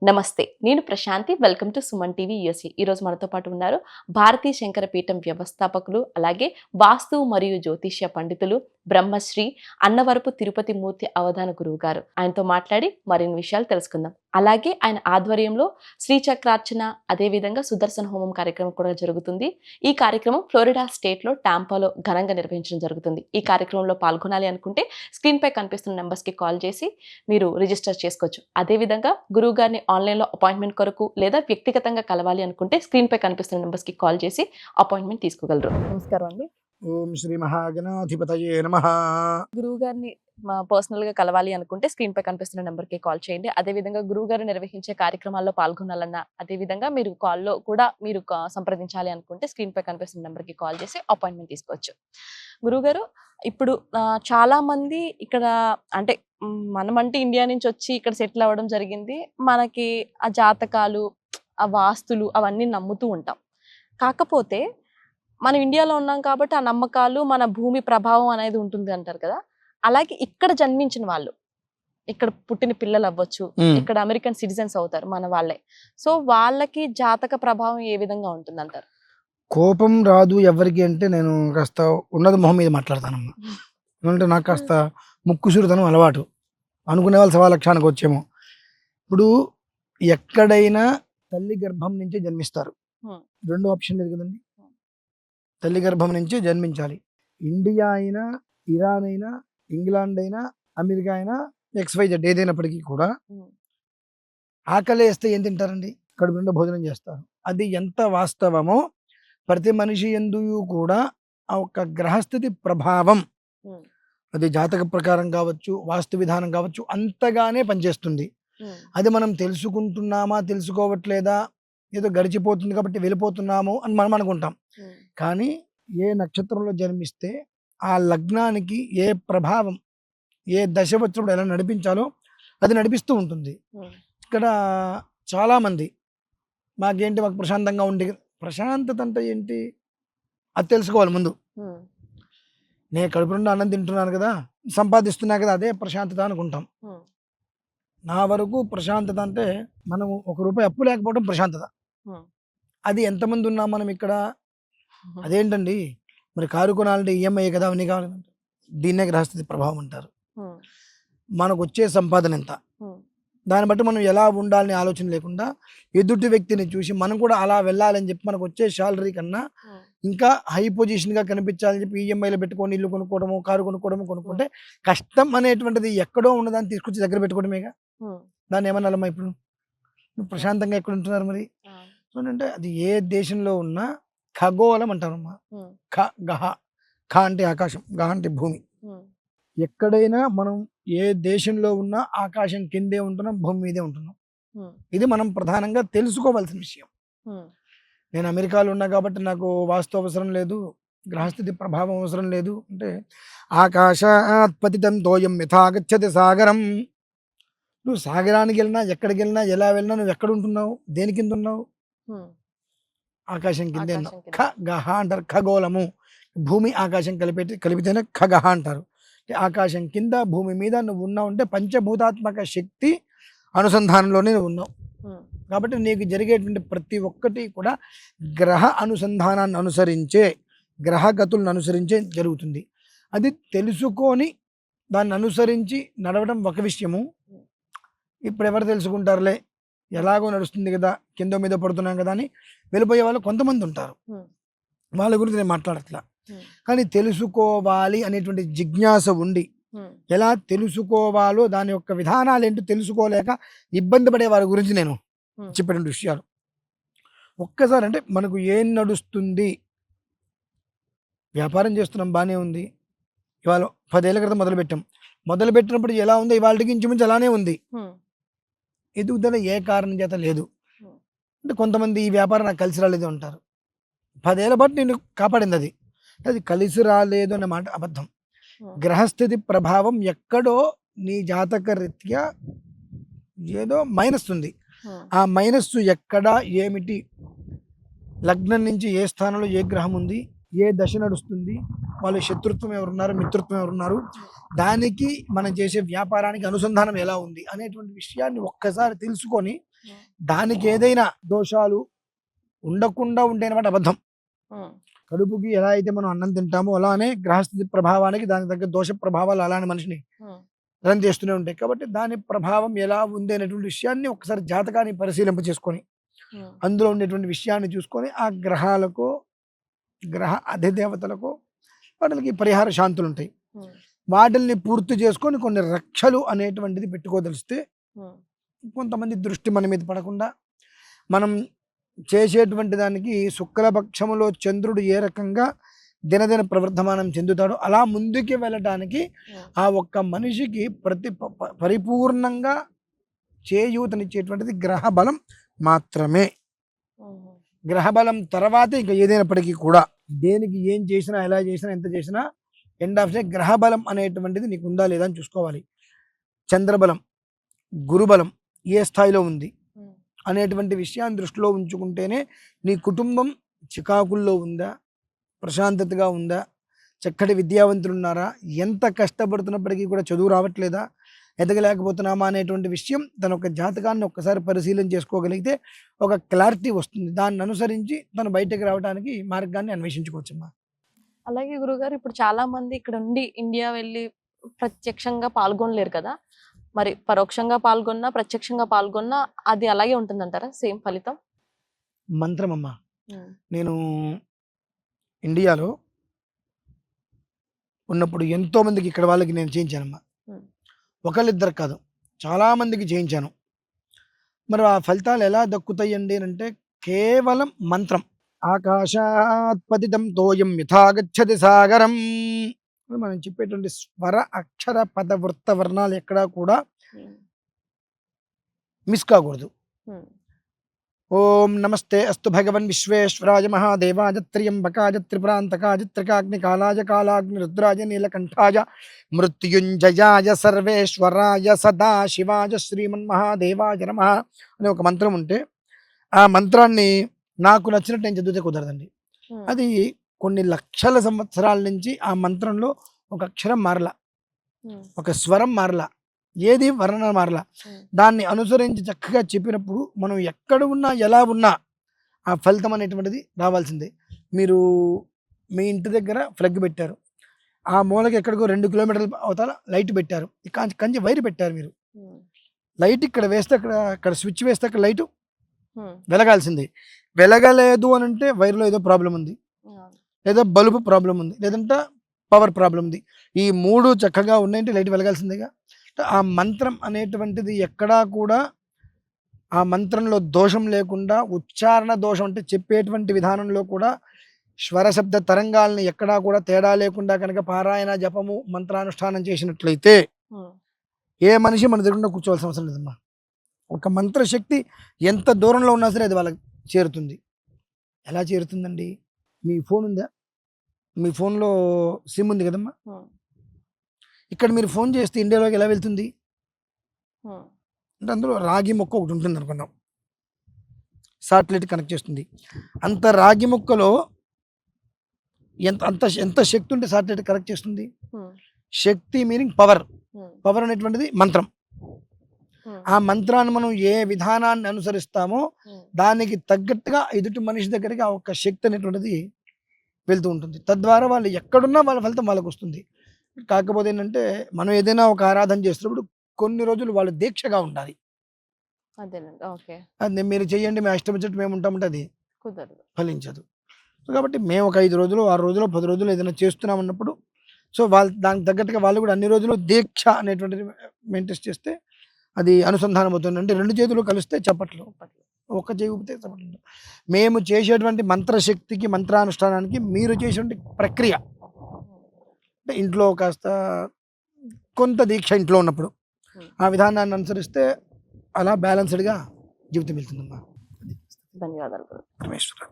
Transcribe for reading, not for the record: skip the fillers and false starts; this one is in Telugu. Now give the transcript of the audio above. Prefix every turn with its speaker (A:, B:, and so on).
A: నమస్తే, నేను Prashanti. Welcome to Suman TV USA. ఈరోజు మనతో పాటు ఉన్నారు భారతీ శంకర పీఠం వ్యవస్థాపకులు, అలాగే వాస్తు మరియు జ్యోతిష్య పండితులు, బ్రహ్మశ్రీ అన్నవరపు తిరుపతి మూర్తి అవధాన గురువు గారు. ఆయనతో మాట్లాడి మరిన్ని విషయాలు తెలుసుకుందాం. అలాగే ఆయన ఆధ్వర్యంలో శ్రీచక్రార్చన, అదేవిధంగా సుదర్శన హోమం కార్యక్రమం కూడా జరుగుతుంది. ఈ కార్యక్రమం ఫ్లోరిడా స్టేట్లో టాంపాలో ఘనంగా నిర్వహించడం జరుగుతుంది. ఈ కార్యక్రమంలో పాల్గొనాలి అనుకుంటే స్క్రీన్ పై కనిపిస్తున్న నెంబర్స్ కి కాల్ చేసి మీరు రిజిస్టర్ చేసుకోవచ్చు. అదేవిధంగా గురువు గారిని ఆన్లైన్లో అపాయింట్మెంట్ కొరకు లేదా వ్యక్తిగతంగా కలవాలి అనుకుంటే స్క్రీన్ పై కనిపిస్తున్న నెంబర్స్ కి కాల్ చేసి అపాయింట్మెంట్ తీసుకోగలరు. నమస్కారం అండి.
B: ఓం శ్రీ మహాగణాధిపతయే నమః.
A: గురువు గారిని పర్సనల్ గా కలవాలి అనుకుంటే స్క్రీన్ పై కనిపిస్తున్న నెంబర్ కి కాల్ చేయండి. అదే విధంగా గురువు గారు నిర్వహించే కార్యక్రమాల్లో పాల్గొనాలన్నా, అదే విధంగా మీరు కాల్లో కూడా మీరు సంప్రదించాలి అనుకుంటే స్క్రీన్ పై కనిపిస్తున్న నెంబర్ కి కాల్ చేసి అపాయింట్మెంట్ తీసుకోవచ్చు. గురువు గారు, ఇప్పుడు చాలా మంది ఇక్కడ అంటే మనమంటే ఇండియా నుంచి వచ్చి ఇక్కడ సెటిల్ అవ్వడం జరిగింది. మనకి ఆ జాతకాలు, ఆ వాస్తులు అవన్నీ నమ్ముతూ ఉంటాం. కాకపోతే మనం ఇండియాలో ఉన్నాం కాబట్టి ఆ నమ్మకాలు, మన భూమి ప్రభావం అనేది ఉంటుంది అంటారు కదా. అలాగే ఇక్కడ జన్మించిన వాళ్ళు, ఇక్కడ పుట్టిన పిల్లలు అవ్వచ్చు, ఇక్కడ అమెరికన్ సిటిజన్స్ అవుతారు మన వాళ్ళే. సో వాళ్ళకి జాతక ప్రభావం ఏ విధంగా ఉంటుంది అంటారు?
B: కోపం రాదు ఎవరికి అంటే నేను కాస్త ఉన్నది మొహం మీద మాట్లాడతానమ్మా. ఎందుకంటే నాకు కాస్త ముక్కుసురుతనం అలవాటు. అనుకునే వాళ్ళు 1,00,000 వచ్చేమో. ఇప్పుడు ఎక్కడైనా తల్లి గర్భం నుంచే జన్మిస్తారు. రెండో ఆప్షన్ లేదు కదండి. తల్లి గర్భం నుంచే జన్మించాలి. ఇండియా అయినా, ఇరాన్ అయినా, ఇంగ్లాండ్ అయినా, అమెరికా అయినా, XYZ ఏదైనప్పటికీ కూడా ఆకలి వేస్తే ఏం తింటారండి? కడుపు నిండా భోజనం చేస్తారు. అది ఎంత వాస్తవమో ప్రతి మనిషి యందు కూడా ఆ ఒక గ్రహస్థితి ప్రభావం, అది జాతక ప్రకారం కావచ్చు, వాస్తు విధానం కావచ్చు, అంతగానే పనిచేస్తుంది. అది మనం తెలుసుకుంటున్నామా, తెలుసుకోవట్లేదా, ఏదో గడిచిపోతుంది కాబట్టి వెళ్ళిపోతున్నాము అని మనం అనుకుంటాం. కానీ ఏ నక్షత్రంలో జన్మిస్తే ఆ లగ్నానికి ఏ ప్రభావం, ఏ దశ వచ్చినప్పుడు ఎలా నడిపించాలో అది నడిపిస్తూ ఉంటుంది. ఇక్కడ చాలామంది మాకు ప్రశాంతంగా ఉండి, ప్రశాంతత అంటే ఏంటి అది తెలుసుకోవాలి ముందు. నేను కడుపు నుండి అన్నం తింటున్నాను కదా, సంపాదిస్తున్నా కదా, అదే ప్రశాంతత అనుకుంటాం. నా వరకు ప్రశాంతత అంటే మనం ₹1 అప్పు లేకపోవడం ప్రశాంతత. అది ఎంతమంది ఉన్నాం మనం ఇక్కడ? అదేంటండి మరి కారు కొనాలంటే EMI కదా, అవన్నీ కావాలంటే దీన్నే గ్రహస్థితి ప్రభావం అంటారు. మనకు వచ్చే సంపాదన ఎంత, దాన్ని బట్టి మనం ఎలా ఉండాలని ఆలోచన లేకుండా ఎదుటి వ్యక్తిని చూసి మనం కూడా అలా వెళ్ళాలని చెప్పి మనకు వచ్చే శాలరీ కన్నా ఇంకా హై పొజిషన్గా కనిపించాలని చెప్పి EMIలో పెట్టుకొని ఇల్లు కొనుక్కోవడము, కారు కొనుక్కుంటే కష్టం అనేటువంటిది ఎక్కడో ఉన్నదాన్ని తీసుకొచ్చి దగ్గర పెట్టుకోవడమేగా. దాన్ని ఏమన్నాలమ్మా? ఇప్పుడు ప్రశాంతంగా ఎక్కడ ఉంటున్నారు మరి? అంటే అది ఏ దేశంలో ఉన్నా ఖగోళం అంటారమ్మా. ఖ అంటే ఆకాశం, గ అంటే భూమి. ఎక్కడైనా మనం ఏ దేశంలో ఉన్నా ఆకాశం కిందే ఉంటున్నాం, భూమి మీదే ఉంటున్నాం. ఇది మనం ప్రధానంగా తెలుసుకోవాల్సిన విషయం. నేను అమెరికాలో ఉన్నా కాబట్టి నాకు వాస్తు అవసరం లేదు, గ్రహస్థితి ప్రభావం అవసరం లేదు అంటే, ఆకాశాత్ పతితం తోయం యథా గచ్చతి సాగరం. నువ్వు సాగరానికి వెళ్ళినా, ఎక్కడికి వెళ్ళినా, ఎలా వెళ్ళినా నువ్వు ఎక్కడ ఉంటున్నావు, దేని కింద ఉన్నావు? ఆకాశం కిందే ఉన్నావు. గహ అంటారు, ఖగోళము. భూమి ఆకాశం కలిపితేనే ఖగహ అంటారు. ఆకాశం కింద, భూమి మీద నువ్వు ఉన్నావు అంటే పంచభూతాత్మక శక్తి అనుసంధానంలోనే నువ్వు ఉన్నావు. కాబట్టి నీకు జరిగేటువంటి ప్రతి ఒక్కటి కూడా గ్రహ అనుసంధానాన్ని అనుసరించే, గ్రహగతులను అనుసరించే జరుగుతుంది. అది తెలుసుకొని దాన్ని అనుసరించి నడవడం ఒక విషయము. ఇప్పుడు ఎవరు తెలుసుకుంటారులే, ఎలాగో నడుస్తుంది కదా, కింద మీద పడుతున్నాం కదా అని వెళ్ళిపోయే వాళ్ళు కొంతమంది ఉంటారు. వాళ్ళ గురించి నేను మాట్లాడట్లా. కానీ తెలుసుకోవాలి అనేటువంటి జిజ్ఞాస ఉండి, ఎలా తెలుసుకోవాలో దాని యొక్క విధానాలు ఏంటో తెలుసుకోలేక ఇబ్బంది పడే వారి గురించి నేను చెప్పేటువంటి విషయాలు. ఒక్కసారి అంటే మనకు ఏం నడుస్తుంది, వ్యాపారం చేస్తున్నాం బాగానే ఉంది, ఇవాళ 10 ఏళ్ల క్రితం మొదలుపెట్టినప్పుడు ఎలా ఉందో ఇవాళకి ఇంచుమించు అలానే ఉంది. ఎదుగుదల ఏ కారణం చేత లేదు అంటే, కొంతమంది ఈ వ్యాపారం నాకు కలిసి రాలేదు అంటారు. 10 ఏళ్ల పాటు నేను కాపాడింది అది కలిసి రాలేదు అన్న మాట అబద్ధం. గ్రహస్థితి ప్రభావం ఎక్కడో నీ జాతక రీత్యా ఏదో మైనస్ ఉంది. ఆ మైనస్ ఎక్కడ, ఏమిటి, లగ్నం నుంచి ఏ స్థానంలో ఏ గ్రహం ఉంది, ఏ దశ నడుస్తుంది, వాళ్ళు శత్రుత్వం ఎవరున్నారు, మిత్రుత్వం ఎవరున్నారు, దానికి మనం చేసే వ్యాపారానికి అనుసంధానం ఎలా ఉంది అనేటువంటి విషయాన్ని ఒక్కసారి తెలుసుకొని దానికి ఏదైనా దోషాలు ఉండకుండా ఉంటేనమాట అబద్ధం. కడుపుకి ఎలా అయితే మనం అన్నం తింటామో అలానే గ్రహస్థితి ప్రభావానికి దానికి తగ్గ దోష ప్రభావాలు అలానే మనిషిని రన్ చేస్తూనే ఉంటాయి. కాబట్టి దాని ప్రభావం ఎలా ఉంది అనేటువంటి విషయాన్ని ఒకసారి జాతకాన్ని పరిశీలింప చేసుకొని అందులో ఉండేటువంటి విషయాన్ని చూసుకొని ఆ గ్రహాలకు గ్రహ అధిదేవతలకు వాటికి పరిహార శాంతులు ఉంటాయి. వాటిల్ని పూర్తి చేసుకొని కొన్ని రక్షలు అనేటువంటిది పెట్టుకోదలిస్తే కొంతమంది దృష్టి మన మీద పడకుండా మనం చేసేటువంటి దానికి శుక్లపక్షములో చంద్రుడు ఏ రకంగా దినదిన ప్రవర్ధమానం చెందుతాడో అలా ముందుకి వెళ్ళటానికి ఆ ఒక్క మనిషికి పరిపూర్ణంగా చేయూతనిచ్చేటువంటిది గ్రహ బలం మాత్రమే. గ్రహ బలం తర్వాతే ఇంకా ఏదైనప్పటికీ కూడా దేనికి ఏం చేసినా ఎలా చేసినా ఎంత చేసినా ఎండ్ ఆఫ్ డే గ్రహ బలం అనేటువంటిది నీకు ఉందా లేదా అని చూసుకోవాలి. చంద్రబలం గురుబలం ఏ స్థాయిలో ఉంది అనేటువంటి విషయాన్ని దృష్టిలో ఉంచుకుంటేనే నీ కుటుంబం చికాకుల్లో ఉందా, ప్రశాంతతగా ఉందా, చక్కటి విద్యావంతులు ఉన్నారా, ఎంత కష్టపడుతున్నప్పటికీ కూడా చదువు రావట్లేదా, ఎదగలేకపోతున్నామా అనేటువంటి విషయం తన ఒక జాతకాన్ని ఒక్కసారి పరిశీలన చేసుకోగలిగితే ఒక క్లారిటీ వస్తుంది. దాన్ని అనుసరించి తను బయటకు రావడానికి మార్గాన్ని అన్వేషించుకోవచ్చమ్మా.
A: అలాగే గురుగారు ఇప్పుడు చాలా మంది ఇక్కడ ఉండి ఇండియా వెళ్ళి ప్రత్యక్షంగా పాల్గొనలేరు కదా, మరి పరోక్షంగా పాల్గొన్నా ప్రత్యక్షంగా పాల్గొన్నా అది అలాగే ఉంటుందంటారా సేమ్ ఫలితం?
B: మంత్రం అమ్మా. నేను ఇండియాలో ఉన్నప్పుడు ఎంతో మందికి ఇక్కడ వాళ్ళకి నేను చేయించానమ్మా. ఒకళ్ళిద్దరు కాదు, చాలా మందికి చేయించాను. మరి ఆ ఫలితాలు ఎలా దక్కుతాయండి అంటే కేవలం మంత్రం. ఆకాశాత్ పతితం తోయం యథా గచ్చతి సాగరం. మనం చెప్పేటువంటి స్వర అక్షర పద వృత్త వర్ణాలు ఎక్కడా కూడా మిస్ కాకూడదు. ఓం నమస్తే అస్తు భగవన్ విశ్వేశ్వరాయ మహాదేవాయ త్ర్యంబకాయ త్రిపురాంతకాయ త్రికాగ్ని కాలాయ కాలాగ్ని రుద్రాయ నీలకంఠాయ మృత్యుంజయాయ సర్వేశ్వరాయ సదాశివాయ శ్రీమన్మహాదేవాయ నమః అనే ఒక మంత్రం ఉంటే ఆ మంత్రాన్ని నాకు నచ్చినట్టు నేను చదివితే కుదరదండి. అది కొన్ని లక్షల సంవత్సరాల నుంచి ఆ మంత్రంలో ఒక అక్షరం మారలా, ఒక స్వరం మారలా, ఏది వర్ణన మారలా. దాన్ని అనుసరించి చక్కగా చెప్పినప్పుడు మనం ఎక్కడ ఉన్నా ఎలా ఉన్నా ఆ ఫలితం అనేటువంటిది రావాల్సిందే. మీరు మీ ఇంటి దగ్గర ఫ్లగ్ పెట్టారు, ఆ మూలకి ఎక్కడికో 2 కిలోమీటర్ల అవతల లైట్ పెట్టారు, కంచి వైర్ పెట్టారు. మీరు లైట్ ఇక్కడ వేస్తే అక్కడ స్విచ్ వేస్తే అక్కడ లైటు వెలగాల్సిందే. వెలగలేదు అని అంటే వైర్లో ఏదో ప్రాబ్లం ఉంది, లేదా బల్బు ప్రాబ్లం ఉంది, లేదంటే పవర్ ప్రాబ్లం ఉంది. ఈ 3 చక్కగా ఉన్నాయంటే లైట్ వెలగాల్సిందేగా. ఆ మంత్రం అనేటువంటిది ఎక్కడా కూడా ఆ మంత్రంలో దోషం లేకుండా, ఉచ్చారణ దోషం అంటే చెప్పేటువంటి విధానంలో కూడా స్వరశబ్ద తరంగాల్ని ఎక్కడా కూడా తేడా లేకుండా కనుక పారాయణ జపము మంత్రానుష్ఠానం చేసినట్లయితే ఏ మనిషి మన దగ్గర కూర్చోవాల్సిన అవసరం లేదమ్మా. ఒక మంత్రశక్తి ఎంత దూరంలో ఉన్నా సరే అది వాళ్ళకి చేరుతుంది. ఎలా చేరుతుందండి? మీ ఫోన్ ఉందా? మీ ఫోన్లో సిమ్ ఉంది కదమ్మా. ఇక్కడ మీరు ఫోన్ చేస్తే ఇండియాలోకి ఎలా వెళ్తుంది అంటే అందులో రాగి మొక్క ఒకటి ఉంటుంది అనుకున్నాం, సాటిలైట్ కనెక్ట్ చేస్తుంది. అంత రాగి మొక్కలో ఎంత శక్తి ఉంటే సాటిలైట్ కనెక్ట్ చేస్తుంది? శక్తి మీనింగ్ పవర్. పవర్ అనేటువంటిది మంత్రం. ఆ మంత్రాన్ని మనం ఏ విధానాన్ని అనుసరిస్తామో దానికి తగ్గట్టుగా ఎదుటి మనిషి దగ్గరికి ఆ ఒక్క శక్తి అనేటువంటిది వెళ్తూ ఉంటుంది. తద్వారా వాళ్ళు ఎక్కడున్నా వాళ్ళ ఫలితం వాళ్ళకు వస్తుంది. కాకపోతే ఏంటంటే మనం ఏదైనా ఒక ఆరాధన చేస్తున్నప్పుడు కొన్ని రోజులు వాళ్ళు దీక్షగా ఉండాలి. అది మీరు చెయ్యండి, మేము ఇష్టం వచ్చినట్టు మేము ఉంటామంటే అది ఫలించదు. కాబట్టి మేము ఒక 5 రోజులు 6 రోజులు 10 రోజులు ఏదైనా చేస్తున్నాం అన్నప్పుడు సో వాళ్ళు దానికి తగ్గట్టుగా వాళ్ళు కూడా అన్ని రోజులు దీక్ష అనేటువంటిది మెయింటైన్ చేస్తే అది అనుసంధానం అవుతుంది. అంటే 2 చేతులు కలిస్తే చప్పట్లు, ఒక్క చేయి ఊపితే చప్పట్లు. మేము చేసేటువంటి మంత్రశక్తికి మంత్రానుష్ఠానానికి మీరు చేసేటువంటి ప్రక్రియ అంటే ఇంట్లో కాస్త కొంత దీక్ష ఇంట్లో ఉన్నప్పుడు ఆ విధానాన్ని అనుసరిస్తే అలా బ్యాలెన్స్డ్గా జీవితం వెళ్తుందమ్మా.
A: ధన్యవాదాలు.
B: పరమేశ్వర.